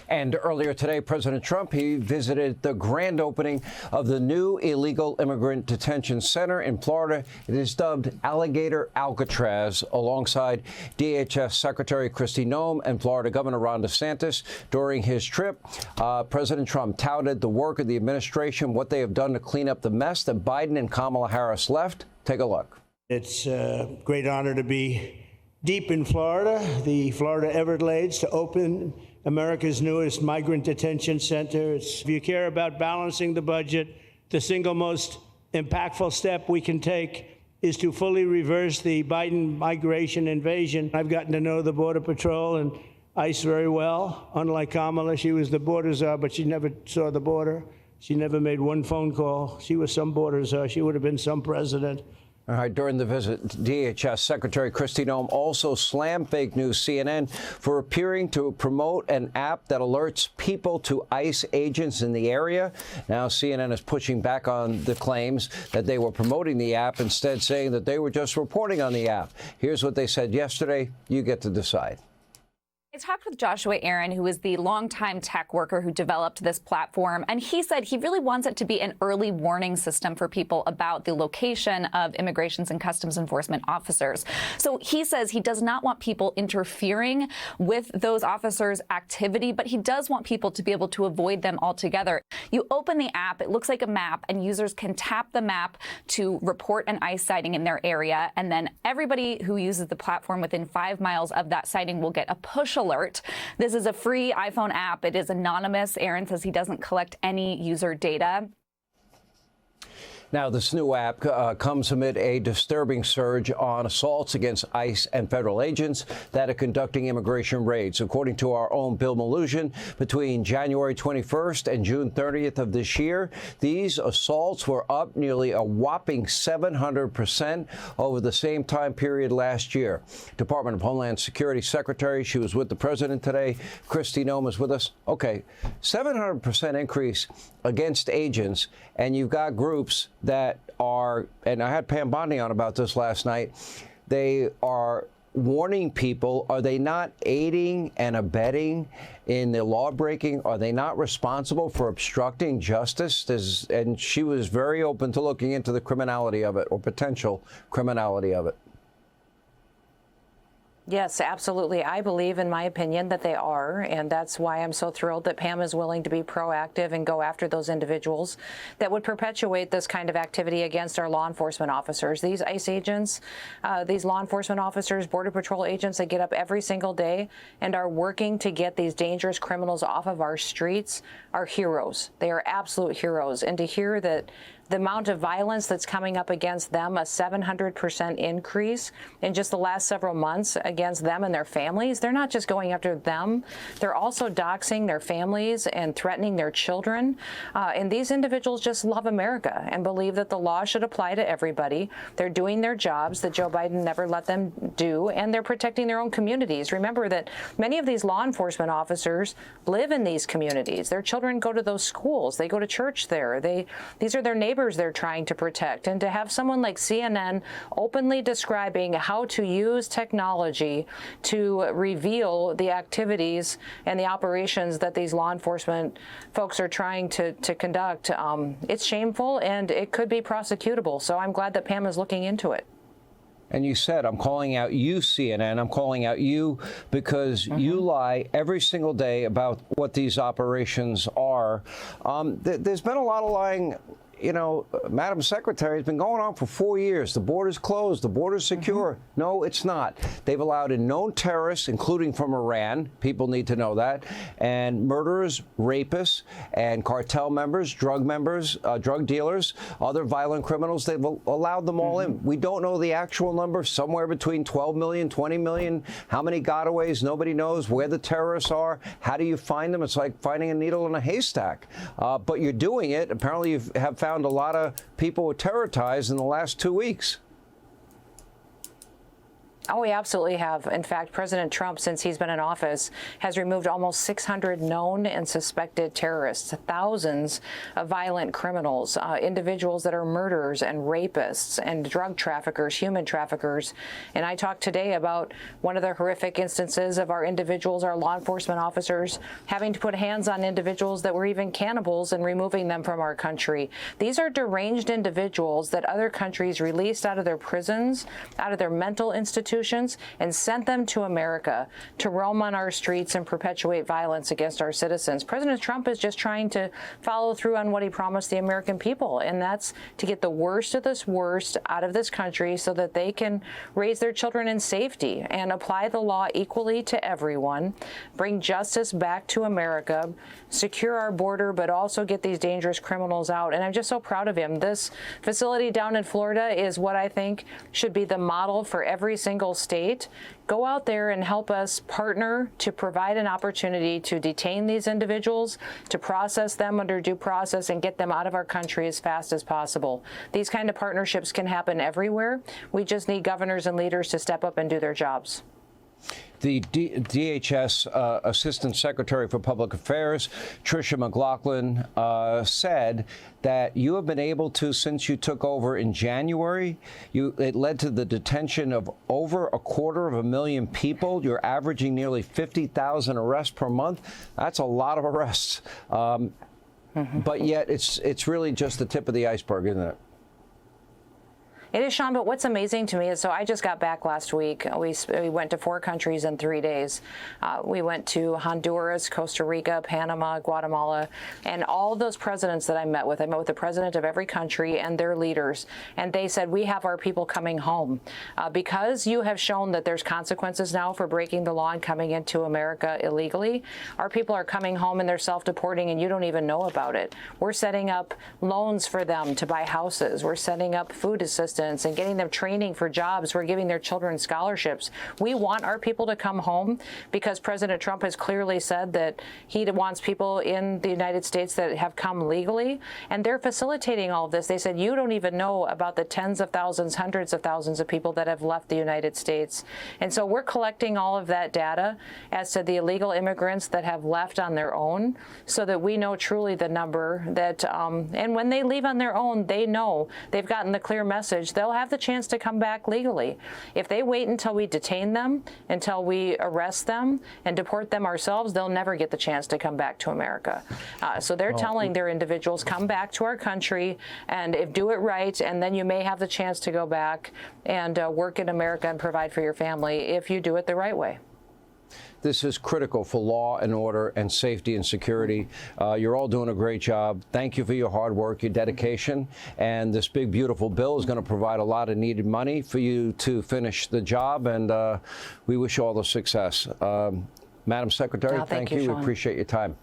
And earlier today, President Trump, he visited the grand opening of the new illegal immigrant detention center in Florida. It is dubbed Alligator Alcatraz, alongside DHS Secretary Kristi Noem and Florida Governor Ron DeSantis. During his trip, President Trump touted the work of the administration, what they have done to clean up the mess that Biden and Kamala Harris left. Take a look. It's a great honor to be deep in Florida, the Florida Everglades, to open America's newest migrant detention center. If you care about balancing the budget, the single most impactful step we can take is to fully reverse the Biden migration invasion. I've gotten to know the Border Patrol and ICE very well. Unlike Kamala, she was the border czar, but she never saw the border. She never made one phone call. She was some border czar. She would have been some president. All right, during the visit, DHS Secretary Kristi Noem also slammed fake news CNN for appearing to promote an app that alerts people to ICE agents in the area. Now, CNN is pushing back on the claims that they were promoting the app, instead saying that they were just reporting on the app. Here's what they said yesterday. You get to decide. I talked with Joshua Aaron, who is the longtime tech worker who developed this platform, and he said he really wants it to be an early warning system for people about the location of immigrations and customs enforcement officers. So he says he does not want people interfering with those officers' activity, but he does want people to be able to avoid them altogether. You open the app, it looks like a map, and users can tap the map to report an ICE sighting in their area, and then everybody who uses the platform within 5 miles of that sighting will get a push alert. This is a free iPhone app. It is anonymous. Aaron says he doesn't collect any user data. Now, this new app comes amid a disturbing surge on assaults against ICE and federal agents that are conducting immigration raids. According to our own Bill Malusian, between January 21st and June 30th of this year, these assaults were up nearly a whopping 700% over the same time period last year. Department of Homeland Security Secretary, she was with the president today. Kristi Noem is with us. Okay, 700% increase against agents, and you've got groups that are, and I had Pam Bondi on about this last night, they are warning people. Are they not aiding and abetting in the law breaking? Are they not responsible for obstructing justice? And she was very open to looking into the criminality of it, or potential criminality of it. Yes, absolutely. I believe, in my opinion, that they are. And that's why I'm so thrilled that Pam is willing to be proactive and go after those individuals that would perpetuate this kind of activity against our law enforcement officers. These ICE agents, these law enforcement officers, Border Patrol agents, they get up every single day and are working to get these dangerous criminals off of our streets, are heroes. They are absolute heroes. And to hear that the amount of violence that's coming up against them, a 700% increase in just the last several months against them and their families. They're not just going after them. They're also doxing their families and threatening their children. And these individuals just love America and believe that the law should apply to everybody. They're doing their jobs that Joe Biden never let them do, and they're protecting their own communities. Remember that many of these law enforcement officers live in these communities. Their children go to those schools. They go to church there. These are their neighbors they're trying to protect. And to have someone like CNN openly describing how to use technology to reveal the activities and the operations that these law enforcement folks are trying to conduct, it's shameful and it could be prosecutable. So I'm glad that Pam is looking into it. And you said, I'm calling out you, CNN. I'm calling out you because you lie every single day about what these operations are. There's been a lot of lying. You know, Madam Secretary, has been going on for 4 years. The border's closed. The border's secure. No, it's not. They've allowed in known terrorists, including from Iran. People need to know that. And murderers, rapists, and cartel members, drug dealers, other violent criminals. They've allowed them all in. We don't know the actual number. Somewhere between 12 million, 20 million. How many gotaways? Nobody knows where the terrorists are. How do you find them? It's like finding a needle in a haystack. But you're doing it. Apparently, you have found a lot of people with terror ties in the last 2 weeks. Oh, we absolutely have. In fact, President Trump, since he's been in office, has removed almost 600 known and suspected terrorists, thousands of violent criminals, individuals that are murderers and rapists and drug traffickers, human traffickers. And I talked today about one of the horrific instances of our individuals, our law enforcement officers, having to put hands on individuals that were even cannibals and removing them from our country. These are deranged individuals that other countries released out of their prisons, out of their mental institutions, and sent them to America to roam on our streets and perpetuate violence against our citizens. President Trump is just trying to follow through on what he promised the American people, and that's to get the worst of this worst out of this country so that they can raise their children in safety and apply the law equally to everyone, bring justice back to America, secure our border, but also get these dangerous criminals out. And I'm just so proud of him. This facility down in Florida is what I think should be the model for every single state. Go out there and help us partner to provide an opportunity to detain these individuals, to process them under due process, and get them out of our country as fast as possible. These kind of partnerships can happen everywhere. We just need governors and leaders to step up and do their jobs. The DHS Assistant Secretary for Public Affairs, Tricia McLaughlin, said that you have been able to, since you took over in January, it led to the detention of over 250,000 people. You're averaging nearly 50,000 arrests per month. That's a lot of arrests. But yet it's really just the tip of the iceberg, isn't it? It is, Sean, but what's amazing to me is, so I just got back last week. We went to 4 countries in 3 days. We went to Honduras, Costa Rica, Panama, Guatemala, and all of those presidents that I met with the president of every country and their leaders, and they said, we have our people coming home. Because you have shown that there's consequences now for breaking the law and coming into America illegally, our people are coming home and they're self-deporting and you don't even know about it. We're setting up loans for them to buy houses. We're setting up food assistance and getting them training for jobs. We're giving their children scholarships. We want our people to come home because President Trump has clearly said that he wants people in the United States that have come legally, and they're facilitating all of this. They said, you don't even know about the tens of thousands, hundreds of thousands of people that have left the United States. And so we're collecting all of that data as to the illegal immigrants that have left on their own so that we know truly the number that, and when they leave on their own, they know they've gotten the clear message. They'll have the chance to come back legally. If they wait until we detain them, until we arrest them and deport them ourselves, they'll never get the chance to come back to America. So they're telling their individuals, come back to our country and do it right, and then you may have the chance to go back and work in America and provide for your family if you do it the right way. This is critical for law and order and safety and security. You're all doing a great job. Thank you for your hard work, your dedication. And this big, beautiful bill is going to provide a lot of needed money for you to finish the job. And we wish you all the success. Madam Secretary, thank you. We appreciate your time.